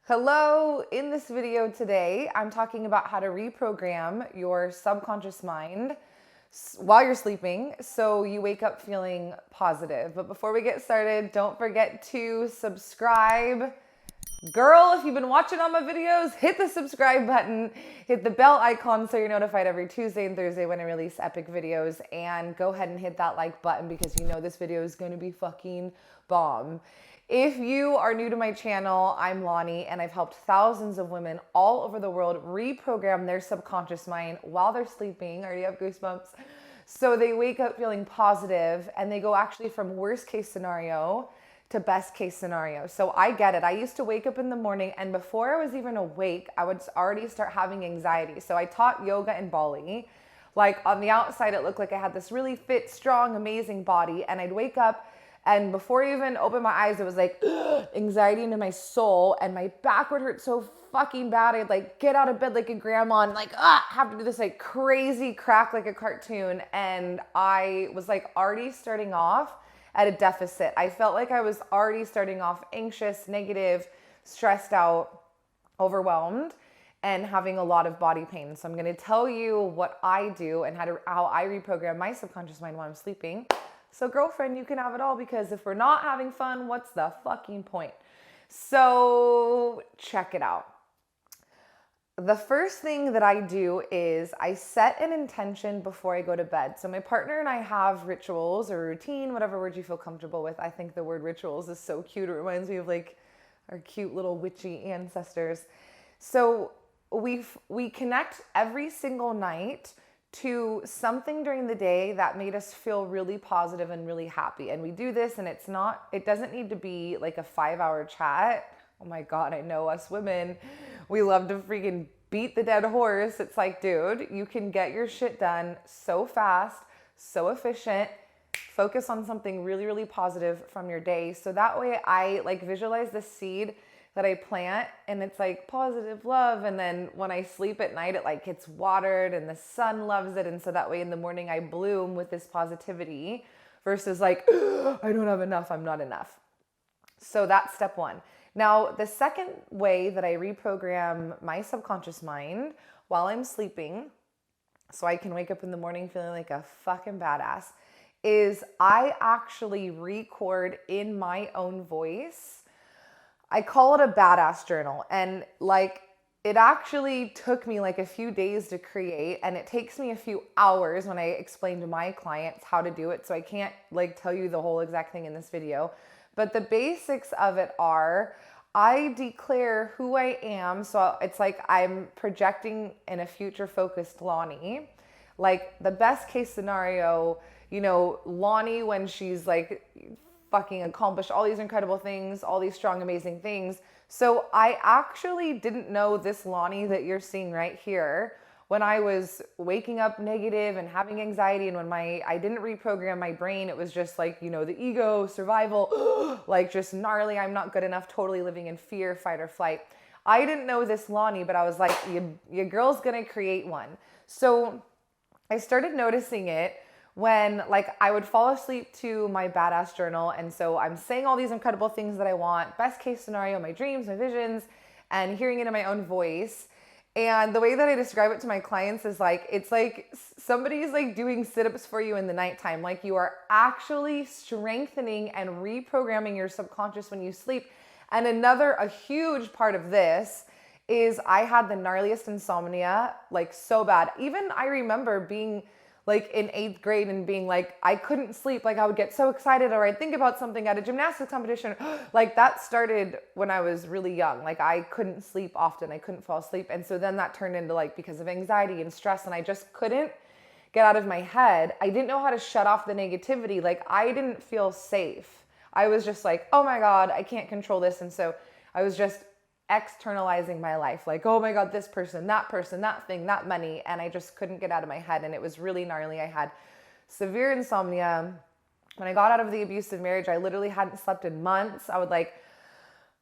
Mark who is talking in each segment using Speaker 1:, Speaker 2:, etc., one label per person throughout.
Speaker 1: Hello, in this video today, I'm talking about how to reprogram your subconscious mind while you're sleeping so you wake up feeling positive. But before we get started, don't forget to subscribe. Girl, if you've been watching all my videos, hit the subscribe button, hit the bell icon so you're notified every Tuesday and Thursday when I release epic videos, and go ahead and hit that like button because you know this video is going to be fucking bomb. If you are new to my channel, I'm Lani, and I've helped thousands of women all over the world reprogram their subconscious mind while they're sleeping. I already have goosebumps. So they wake up feeling positive and they go actually from worst case scenario to best case scenario. So I get it. I used to wake up in the morning and before I was even awake, I would already start having anxiety. So I taught yoga in Bali. Like on the outside, it looked like I had this really fit, strong, amazing body. And I'd wake up and before I even opened my eyes, it was like anxiety into my soul and my back would hurt so fucking bad. I'd like get out of bed like a grandma and like, have to do this like crazy crack like a cartoon. And I was like already starting off at a deficit. I felt like I was already starting off anxious, negative, stressed out, overwhelmed, and having a lot of body pain. So I'm going to tell you what I do and how I reprogram my subconscious mind while I'm sleeping. So girlfriend, you can have it all, because if we're not having fun, what's the fucking point? So check it out. The first thing that I do is I set an intention before I go to bed. So my partner and I have rituals or routine, whatever word you feel comfortable with. I think the word rituals is so cute. It reminds me of like our cute little witchy ancestors. So we connect every single night to something during the day that made us feel really positive and really happy. And we do this, and it doesn't need to be like a 5-hour chat. Oh my God, I know us women, we love to freaking beat the dead horse. It's like, dude, you can get your shit done so fast, so efficient. Focus on something really, really positive from your day. So that way I like visualize the seed that I plant and it's like positive love. And then when I sleep at night, it like gets watered and the sun loves it. And so that way in the morning I bloom with this positivity versus like, I don't have enough, I'm not enough. So that's step one. Now, the second way that I reprogram my subconscious mind while I'm sleeping, so I can wake up in the morning feeling like a fucking badass, is I actually record in my own voice. I call it a badass journal. And like, it actually took me like a few days to create, and it takes me a few hours when I explain to my clients how to do it. So I can't like tell you the whole exact thing in this video. But the basics of it are, I declare who I am. So it's like I'm projecting in a future focused Lani. Like the best case scenario, you know, Lani when she's like fucking accomplished all these incredible things, all these strong, amazing things. So I actually didn't know this Lani that you're seeing right here when I was waking up negative and having anxiety, and when I didn't reprogram my brain. It was just like, you know, the ego, survival, like just gnarly, I'm not good enough, totally living in fear, fight or flight. I didn't know this Lani, but I was like, your girl's gonna create one. So I started noticing it when like I would fall asleep to my badass journal. And so I'm saying all these incredible things that I want, best case scenario, my dreams, my visions, and hearing it in my own voice. And the way that I describe it to my clients is like, it's like somebody's like doing sit-ups for you in the nighttime. Like you are actually strengthening and reprogramming your subconscious when you sleep. And a huge part of this is I had the gnarliest insomnia, like so bad. Even I remember being like in 8th grade and being like, I couldn't sleep. Like I would get so excited, or I'd think about something at a gymnastics competition. Like that started when I was really young. Like I couldn't sleep often. I couldn't fall asleep. And so then that turned into like, because of anxiety and stress, and I just couldn't get out of my head. I didn't know how to shut off the negativity. Like I didn't feel safe. I was just like, oh my God, I can't control this. And so I was just externalizing my life, like, oh my God, this person, that thing, that money. And I just couldn't get out of my head. And it was really gnarly. I had severe insomnia. When I got out of the abusive marriage, I literally hadn't slept in months. I would like,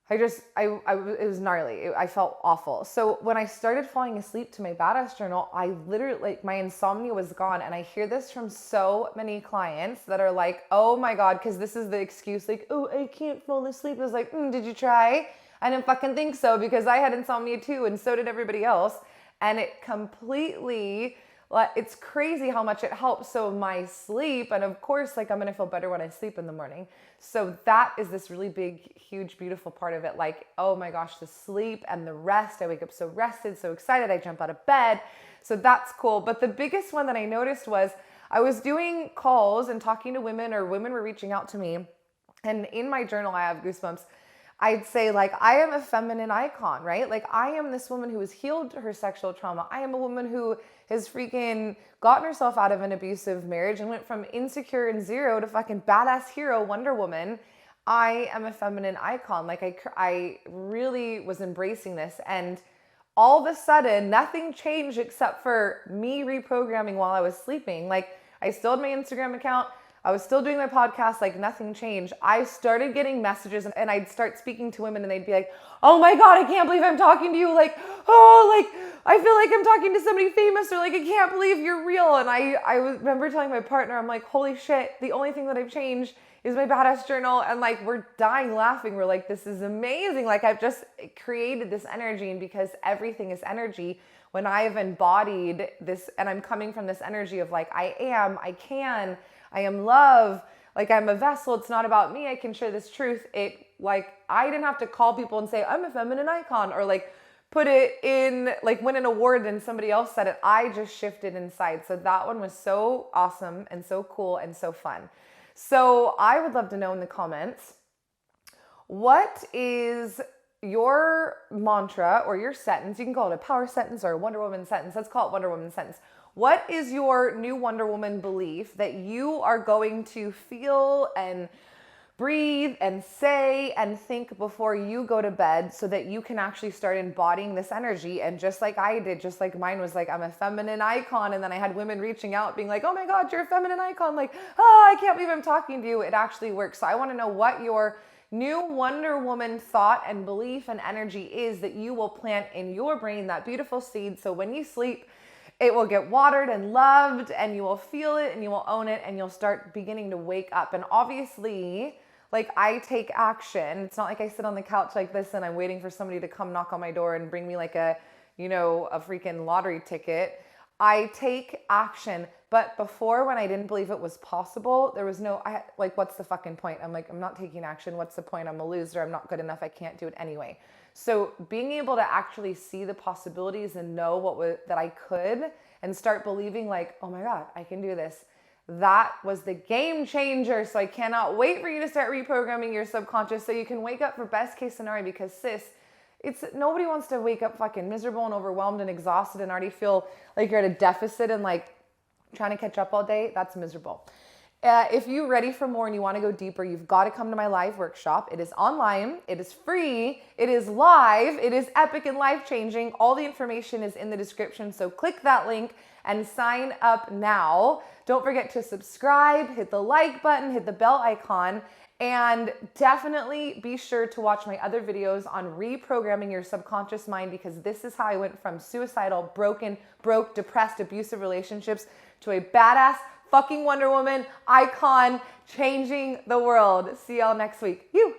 Speaker 1: it was gnarly. I felt awful. So when I started falling asleep to my badass journal, I literally, like my insomnia was gone. And I hear this from so many clients that are like, oh my God, because this is the excuse, like, oh, I can't fall asleep. I was like, did you try? I didn't fucking think so, because I had insomnia too, and so did everybody else. And it completely, it's crazy how much it helps. So my sleep, and of course, like, I'm gonna feel better when I sleep in the morning. So that is this really big, huge, beautiful part of it. Like, oh my gosh, the sleep and the rest. I wake up so rested, so excited. I jump out of bed. So that's cool. But the biggest one that I noticed was I was doing calls and talking to women, or women were reaching out to me. And in my journal, I have goosebumps. I'd say, like, I am a feminine icon, right? Like, I am this woman who has healed her sexual trauma. I am a woman who has freaking gotten herself out of an abusive marriage and went from insecure and zero to fucking badass hero Wonder Woman. I am a feminine icon. Like, I really was embracing this. And all of a sudden, nothing changed except for me reprogramming while I was sleeping. Like, I still had my Instagram account. I was still doing my podcast, like nothing changed. I started getting messages, and I'd start speaking to women and they'd be like, oh my God, I can't believe I'm talking to you. Like, oh, like, I feel like I'm talking to somebody famous, or like, I can't believe you're real. And I remember telling my partner, I'm like, holy shit, the only thing that I've changed is my badass journal. And like, we're dying laughing. We're like, this is amazing. Like, I've just created this energy. And because everything is energy, when I've embodied this, and I'm coming from this energy of like, I am love, like, I'm a vessel. It's not about me. I can share this truth. Like, I didn't have to call people and say, I'm a feminine icon, or like put it in, like, win an award and somebody else said it. I just shifted inside. So that one was so awesome and so cool and so fun. So I would love to know in the comments, what is your mantra or your sentence? You can call it a power sentence or a Wonder Woman sentence. Let's call it Wonder Woman sentence. What is your new Wonder Woman belief that you are going to feel and breathe and say and think before you go to bed, so that you can actually start embodying this energy? And just like I did, just like mine was like, I'm a feminine icon. And then I had women reaching out being like, oh my God, you're a feminine icon. Like, oh, I can't believe I'm talking to you. It actually works. So I want to know what your new Wonder Woman thought and belief and energy is that you will plant in your brain, that beautiful seed. So when you sleep, it will get watered and loved, and you will feel it and you will own it, and you'll start beginning to wake up. And obviously, like, I take action. It's not like I sit on the couch like this and I'm waiting for somebody to come knock on my door and bring me like a freaking lottery ticket. I take action. But before, when I didn't believe it was possible, there was like, what's the fucking point? I'm like, I'm not taking action. What's the point? I'm a loser. I'm not good enough. I can't do it anyway. So being able to actually see the possibilities and know that I could, and start believing like, oh my God, I can do this. That was the game changer. So I cannot wait for you to start reprogramming your subconscious so you can wake up for best case scenario, because sis, nobody wants to wake up fucking miserable and overwhelmed and exhausted and already feel like you're at a deficit and like trying to catch up all day. That's miserable. If you're ready for more and you want to go deeper, you've got to come to my live workshop. It is online. It is free. It is live. It is epic and life-changing. All the information is in the description. So click that link and sign up now. Don't forget to subscribe, hit the like button, hit the bell icon, and definitely be sure to watch my other videos on reprogramming your subconscious mind, because this is how I went from suicidal, broke, depressed, abusive relationships to a badass fucking Wonder Woman icon, changing the world. See y'all next week. You.